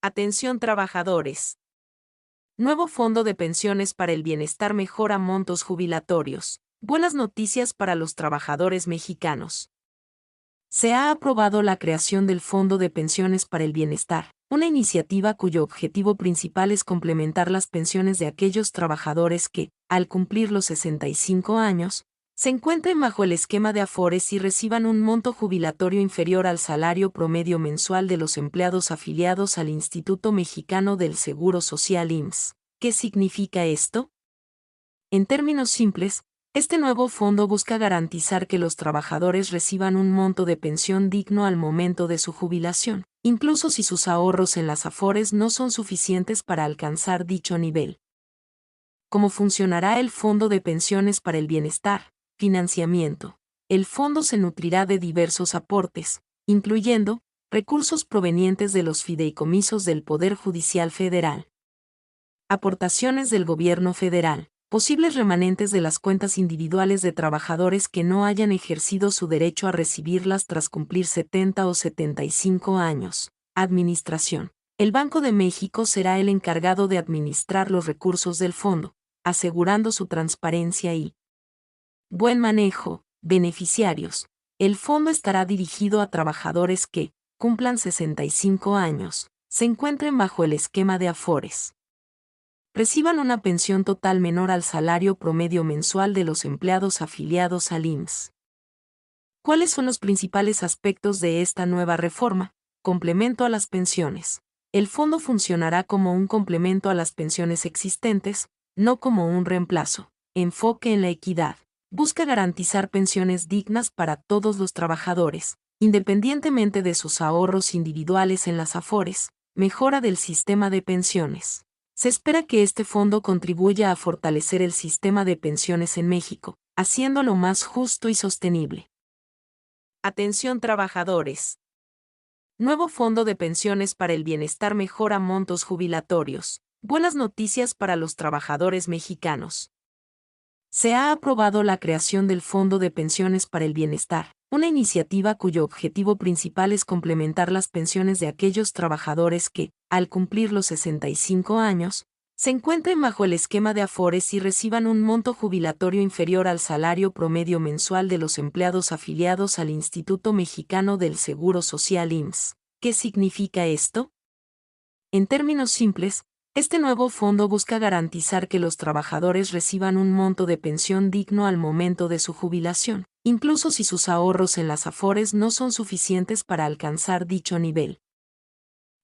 Atención trabajadores. Nuevo Fondo de Pensiones para el Bienestar mejora montos jubilatorios. Buenas noticias para los trabajadores mexicanos. Se ha aprobado la creación del Fondo de Pensiones para el Bienestar, una iniciativa cuyo objetivo principal es complementar las pensiones de aquellos trabajadores que, al cumplir los 65 años, se encuentren bajo el esquema de Afores y reciban un monto jubilatorio inferior al salario promedio mensual de los empleados afiliados al Instituto Mexicano del Seguro Social IMSS. ¿Qué significa esto? En términos simples, este nuevo fondo busca garantizar que los trabajadores reciban un monto de pensión digno al momento de su jubilación, incluso si sus ahorros en las Afores no son suficientes para alcanzar dicho nivel. ¿Cómo funcionará el Fondo de Pensiones para el Bienestar? Financiamiento. El fondo se nutrirá de diversos aportes, incluyendo recursos provenientes de los fideicomisos del Poder Judicial Federal, aportaciones del Gobierno Federal, posibles remanentes de las cuentas individuales de trabajadores que no hayan ejercido su derecho a recibirlas tras cumplir 70 o 75 años. Administración. El Banco de México será el encargado de administrar los recursos del fondo, asegurando su transparencia y buen manejo. Beneficiarios. El fondo estará dirigido a trabajadores que cumplan 65 años, se encuentren bajo el esquema de Afores, reciban una pensión total menor al salario promedio mensual de los empleados afiliados al IMSS. ¿Cuáles son los principales aspectos de esta nueva reforma? Complemento a las pensiones. El fondo funcionará como un complemento a las pensiones existentes, no como un reemplazo. Enfoque en la equidad. Busca garantizar pensiones dignas para todos los trabajadores, independientemente de sus ahorros individuales en las Afores. Mejora del sistema de pensiones. Se espera que este fondo contribuya a fortalecer el sistema de pensiones en México, haciéndolo más justo y sostenible. Atención trabajadores. Nuevo Fondo de Pensiones para el Bienestar mejora montos jubilatorios. Buenas noticias para los trabajadores mexicanos. Se ha aprobado la creación del Fondo de Pensiones para el Bienestar, una iniciativa cuyo objetivo principal es complementar las pensiones de aquellos trabajadores que, al cumplir los 65 años, se encuentren bajo el esquema de Afores y reciban un monto jubilatorio inferior al salario promedio mensual de los empleados afiliados al Instituto Mexicano del Seguro Social IMSS. ¿Qué significa esto? En términos simples, este nuevo fondo busca garantizar que los trabajadores reciban un monto de pensión digno al momento de su jubilación, incluso si sus ahorros en las Afores no son suficientes para alcanzar dicho nivel.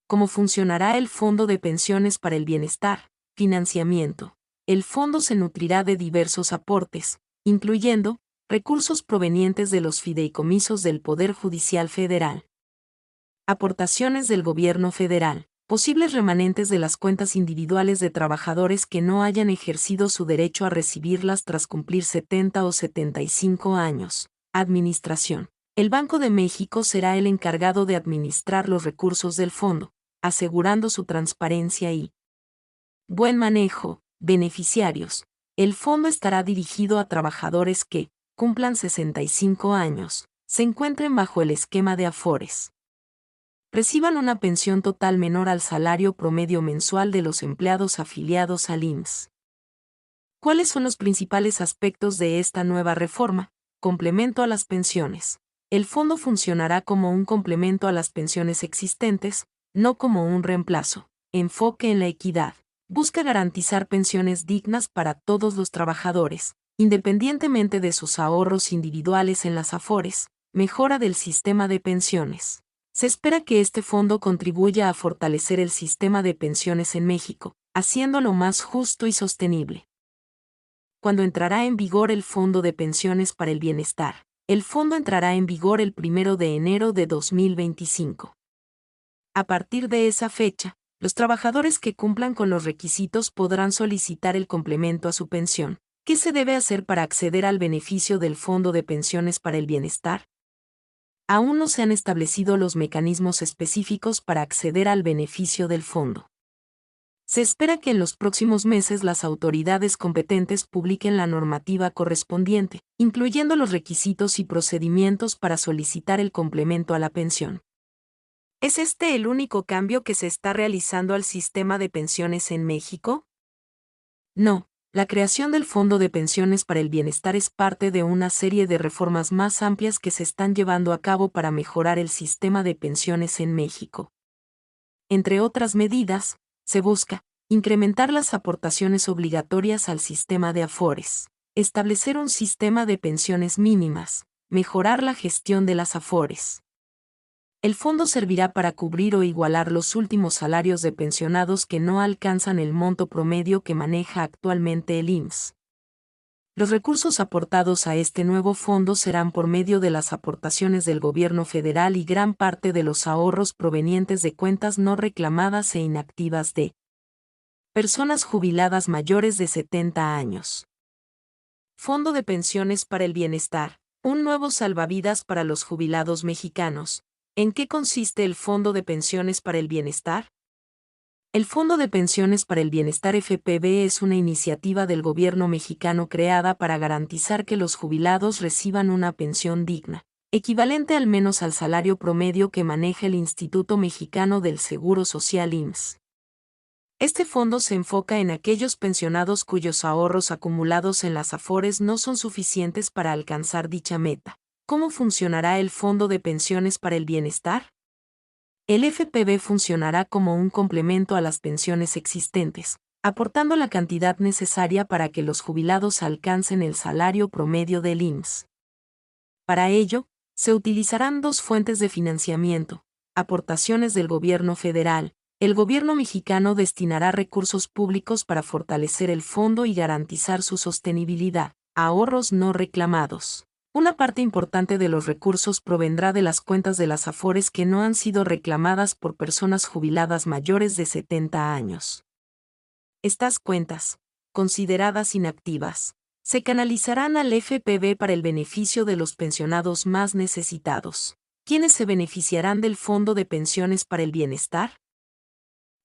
¿Cómo funcionará el Fondo de Pensiones para el Bienestar? Financiamiento. El fondo se nutrirá de diversos aportes, incluyendo recursos provenientes de los fideicomisos del Poder Judicial Federal, aportaciones del Gobierno Federal, posibles remanentes de las cuentas individuales de trabajadores que no hayan ejercido su derecho a recibirlas tras cumplir 70 o 75 años. Administración. El Banco de México será el encargado de administrar los recursos del fondo, asegurando su transparencia y buen manejo. Beneficiarios. El fondo estará dirigido a trabajadores que cumplan 65 años, se encuentren bajo el esquema de Afores, reciban una pensión total menor al salario promedio mensual de los empleados afiliados al IMSS. ¿Cuáles son los principales aspectos de esta nueva reforma? Complemento a las pensiones. El fondo funcionará como un complemento a las pensiones existentes, no como un reemplazo. Enfoque en la equidad. Busca garantizar pensiones dignas para todos los trabajadores, independientemente de sus ahorros individuales en las Afores. Mejora del sistema de pensiones. Se espera que este fondo contribuya a fortalecer el sistema de pensiones en México, haciéndolo más justo y sostenible. ¿Cuándo entrará en vigor el Fondo de Pensiones para el Bienestar? El fondo entrará en vigor el 1 de enero de 2025. A partir de esa fecha, los trabajadores que cumplan con los requisitos podrán solicitar el complemento a su pensión. ¿Qué se debe hacer para acceder al beneficio del Fondo de Pensiones para el Bienestar? Aún no se han establecido los mecanismos específicos para acceder al beneficio del fondo. Se espera que en los próximos meses las autoridades competentes publiquen la normativa correspondiente, incluyendo los requisitos y procedimientos para solicitar el complemento a la pensión. ¿Es este el único cambio que se está realizando al sistema de pensiones en México? No, la creación del Fondo de Pensiones para el Bienestar es parte de una serie de reformas más amplias que se están llevando a cabo para mejorar el sistema de pensiones en México. Entre otras medidas, se busca incrementar las aportaciones obligatorias al sistema de Afores, establecer un sistema de pensiones mínimas, mejorar la gestión de las Afores. El fondo servirá para cubrir o igualar los últimos salarios de pensionados que no alcanzan el monto promedio que maneja actualmente el IMSS. Los recursos aportados a este nuevo fondo serán por medio de las aportaciones del gobierno federal y gran parte de los ahorros provenientes de cuentas no reclamadas e inactivas de personas jubiladas mayores de 70 años. Fondo de Pensiones para el Bienestar, un nuevo salvavidas para los jubilados mexicanos. ¿En qué consiste el Fondo de Pensiones para el Bienestar? El Fondo de Pensiones para el Bienestar FPB es una iniciativa del gobierno mexicano creada para garantizar que los jubilados reciban una pensión digna, equivalente al menos al salario promedio que maneja el Instituto Mexicano del Seguro Social IMSS. Este fondo se enfoca en aquellos pensionados cuyos ahorros acumulados en las Afores no son suficientes para alcanzar dicha meta. ¿Cómo funcionará el Fondo de Pensiones para el Bienestar? El FPB funcionará como un complemento a las pensiones existentes, aportando la cantidad necesaria para que los jubilados alcancen el salario promedio del IMSS. Para ello, se utilizarán dos fuentes de financiamiento: aportaciones del gobierno federal. El gobierno mexicano destinará recursos públicos para fortalecer el fondo y garantizar su sostenibilidad. Ahorros no reclamados. Una parte importante de los recursos provendrá de las cuentas de las Afores que no han sido reclamadas por personas jubiladas mayores de 70 años. Estas cuentas, consideradas inactivas, se canalizarán al FPB para el beneficio de los pensionados más necesitados. ¿Quiénes se beneficiarán del Fondo de Pensiones para el Bienestar?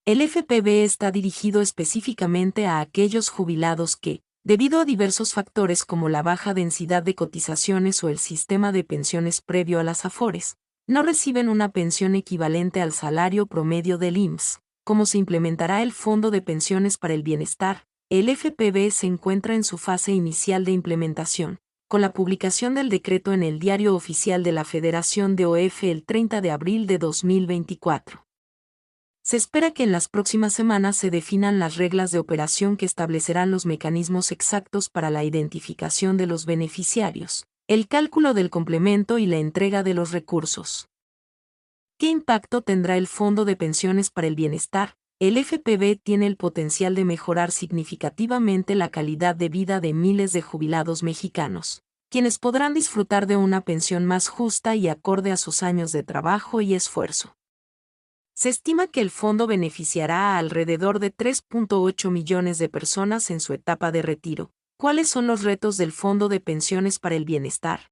El FPB está dirigido específicamente a aquellos jubilados que, debido a diversos factores como la baja densidad de cotizaciones o el sistema de pensiones previo a las Afores, no reciben una pensión equivalente al salario promedio del IMSS. ¿Cómo se implementará el Fondo de Pensiones para el Bienestar? El FPB se encuentra en su fase inicial de implementación, con la publicación del decreto en el Diario Oficial de la Federación de OF el 30 de abril de 2024. Se espera que en las próximas semanas se definan las reglas de operación que establecerán los mecanismos exactos para la identificación de los beneficiarios, el cálculo del complemento y la entrega de los recursos. ¿Qué impacto tendrá el Fondo de Pensiones para el Bienestar? El FPB tiene el potencial de mejorar significativamente la calidad de vida de miles de jubilados mexicanos, quienes podrán disfrutar de una pensión más justa y acorde a sus años de trabajo y esfuerzo. Se estima que el fondo beneficiará a alrededor de 3.8 millones de personas en su etapa de retiro. ¿Cuáles son los retos del Fondo de Pensiones para el Bienestar?